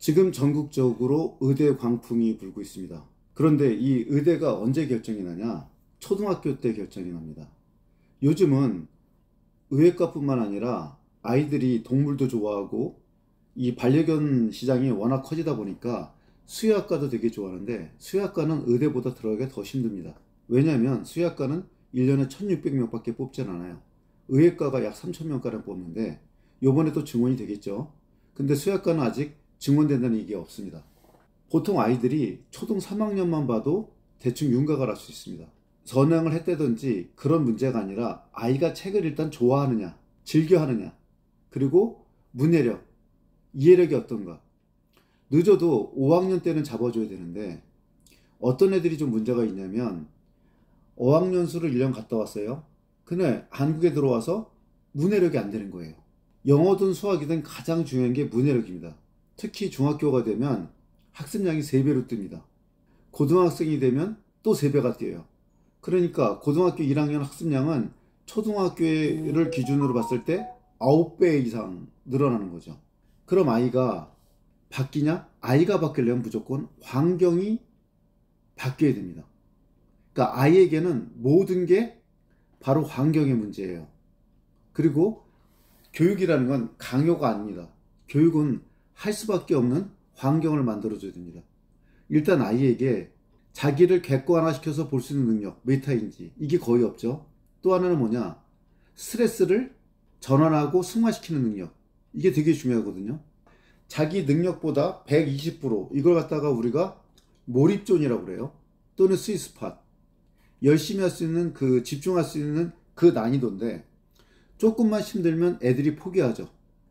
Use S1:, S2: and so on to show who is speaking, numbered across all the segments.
S1: 지금 전국적으로 의대 광풍이 불고 있습니다. 그런데 이 의대가 언제 결정이 나냐? 초등학교 때 결정이 납니다. 요즘은 의외과뿐만 아니라 아이들이 동물도 좋아하고 이 반려견 시장이 워낙 커지다 보니까 수의학과도 되게 좋아하는데, 수의학과는 의대보다 들어가기가 더 힘듭니다. 왜냐하면 수의학과는 1년에 1600명 밖에 뽑지 않아요. 의외과가 약 3000명가량 뽑는데 요번에도 증원이 되겠죠. 근데 수의학과는 아직 증원된다는 얘기가 없습니다. 보통 아이들이 초등 3학년만 봐도 대충 윤곽을 알 수 있습니다. 선행을 했다든지 그런 문제가 아니라 아이가 책을 일단 좋아하느냐, 즐겨하느냐, 그리고 문해력, 이해력이 어떤가. 늦어도 5학년 때는 잡아줘야 되는데 어떤 애들이 좀 문제가 있냐면 어학연수를 1년 갔다 왔어요. 근데 한국에 들어와서 문해력이 안 되는 거예요. 영어든 수학이든 가장 중요한 게 문해력입니다. 특히 중학교가 되면 학습량이 3배로 뜹니다. 고등학생이 되면 또 3배가 뛰어요. 그러니까 고등학교 1학년 학습량은 초등학교를 기준으로 봤을 때 9배 이상 늘어나는 거죠. 그럼 아이가 바뀌냐? 아이가 바뀌려면 무조건 환경이 바뀌어야 됩니다. 그러니까 아이에게는 모든 게 바로 환경의 문제예요. 그리고 교육이라는 건 강요가 아닙니다. 교육은 할 수밖에 없는 환경을 만들어줘야 됩니다. 일단 아이에게 자기를 객관화시켜서 볼 수 있는 능력, 메타인지, 이게 거의 없죠. 또 하나는 뭐냐? 스트레스를 전환하고 승화시키는 능력. 이게 되게 중요하거든요. 자기 능력보다 120% 이걸 갖다가 우리가 몰입존이라고 그래요. 또는 스위스팟. 열심히 할 수 있는, 집중할 수 있는 그 난이도인데 조금만 힘들면 애들이 포기하죠.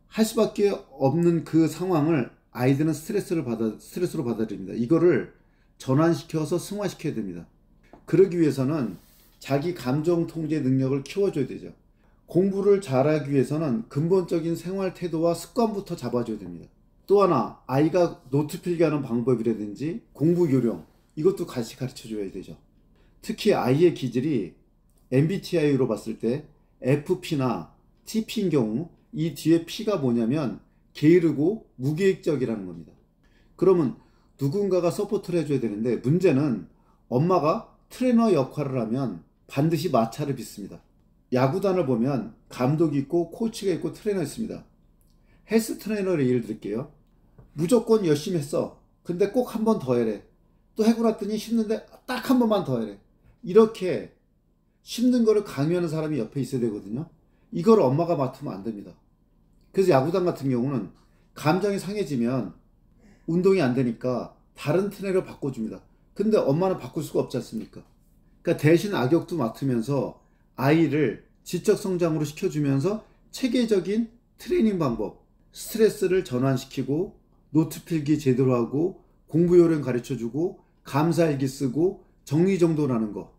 S1: 할 수밖에 없는 그 상황을 아이들은 스트레스로 받아들입니다. 이거를 전환시켜서 승화시켜야 됩니다. 그러기 위해서는 자기 감정 통제 능력을 키워줘야 되죠. 공부를 잘하기 위해서는 근본적인 생활 태도와 습관부터 잡아줘야 됩니다. 또 하나, 아이가 노트 필기하는 방법이라든지 공부 요령, 이것도 같이 가르쳐줘야 되죠. 특히 아이의 기질이 MBTI로 봤을 때 FP나 TP인 경우 이 뒤에 P가 뭐냐면 게으르고 무계획적이라는 겁니다. 그러면 누군가가 서포트를 해줘야 되는데, 문제는 엄마가 트레이너 역할을 하면 반드시 마찰을 빚습니다. 야구단을 보면 감독이 있고 코치가 있고 트레이너가 있습니다. 헬스 트레이너를 예를 들게요. 무조건 열심히 했어. 근데 꼭 한 번 더 해래. 또 해고 났더니 힘든데 딱 한 번만 더 해래. 이렇게 힘든 거를 강요하는 사람이 옆에 있어야 되거든요. 이걸 엄마가 맡으면 안 됩니다. 그래서 야구단 같은 경우는 감정이 상해지면 운동이 안 되니까 다른 트레이너를 바꿔줍니다. 근데 엄마는 바꿀 수가 없지 않습니까? 그러니까 대신 악역도 맡으면서 아이를 지적 성장으로 시켜주면서 체계적인 트레이닝 방법, 스트레스를 전환시키고 노트 필기 제대로 하고 공부 요령 가르쳐주고 감사일기 쓰고 정리정돈하는 거,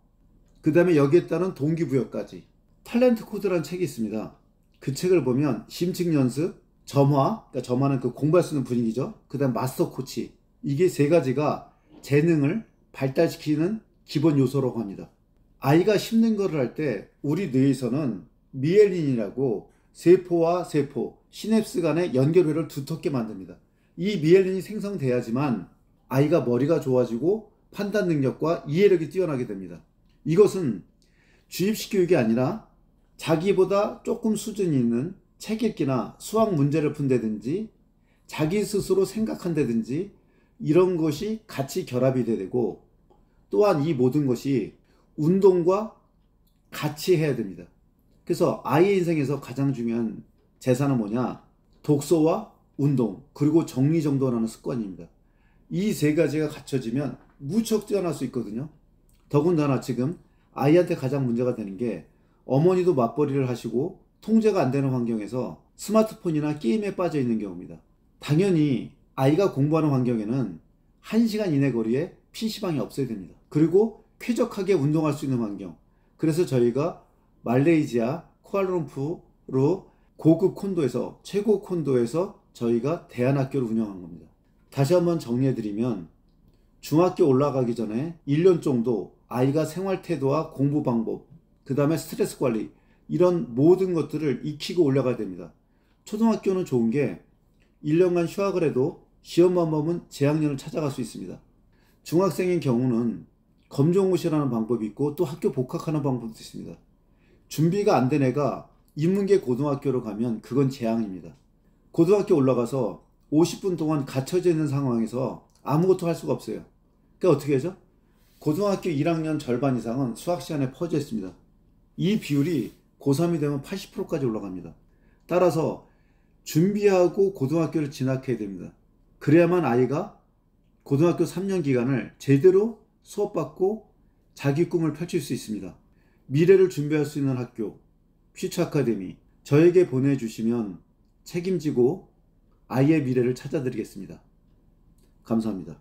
S1: 그 다음에 여기에 따른 동기부여까지. 탤런트 코드라는 책이 있습니다. 그 책을 보면 심층 연습, 점화, 그러니까 점화는 그 공부할 수 있는 분위기죠. 그 다음 마스터 코치, 이게 3가지가 재능을 발달시키는 기본 요소라고 합니다. 아이가 힘든 거를 할 때 우리 뇌에서는 미엘린이라고 세포와 세포, 시냅스 간의 연결회를 두텁게 만듭니다. 이 미엘린이 생성돼야지만 아이가 머리가 좋아지고 판단 능력과 이해력이 뛰어나게 됩니다. 이것은 주입식 교육이 아니라 자기보다 조금 수준이 있는 책 읽기나 수학 문제를 푼다든지 자기 스스로 생각한다든지 이런 것이 같이 결합이 돼야 되고, 또한 이 모든 것이 운동과 같이 해야 됩니다. 그래서 아이의 인생에서 가장 중요한 재산은 뭐냐? 독서와 운동, 그리고 정리정돈하는 습관입니다. 이 3가지가 갖춰지면 무척 뛰어날 수 있거든요. 더군다나 지금 아이한테 가장 문제가 되는 게, 어머니도 맞벌이를 하시고 통제가 안 되는 환경에서 스마트폰이나 게임에 빠져 있는 경우입니다. 당연히 아이가 공부하는 환경에는 1시간 이내 거리에 PC방이 없어야 됩니다. 그리고 쾌적하게 운동할 수 있는 환경. 그래서 저희가 말레이시아 쿠알라룸푸르로 고급 콘도에서, 최고 콘도에서 저희가 대안학교를 운영한 겁니다. 다시 한번 정리해드리면, 중학교 올라가기 전에 1년 정도 아이가 생활 태도와 공부 방법, 그 다음에 스트레스 관리, 이런 모든 것들을 익히고 올라가야 됩니다. 초등학교는 좋은 게 1년간 휴학을 해도 시험만 보면 재학년을 찾아갈 수 있습니다. 중학생인 경우는 검정고시라는 방법이 있고 또 학교 복학하는 방법도 있습니다. 준비가 안 된 애가 인문계 고등학교로 가면 그건 재앙입니다. 고등학교 올라가서 50분 동안 갇혀져 있는 상황에서 아무것도 할 수가 없어요. 그러니까 어떻게 하죠? 고등학교 1학년 절반 이상은 수학 시간에 퍼져 있습니다. 이 비율이 고3이 되면 80%까지 올라갑니다. 따라서 준비하고 고등학교를 진학해야 됩니다. 그래야만 아이가 고등학교 3년 기간을 제대로 수업받고 자기 꿈을 펼칠 수 있습니다. 미래를 준비할 수 있는 학교, 퓨처 아카데미, 저에게 보내주시면 책임지고 아이의 미래를 찾아드리겠습니다. 감사합니다.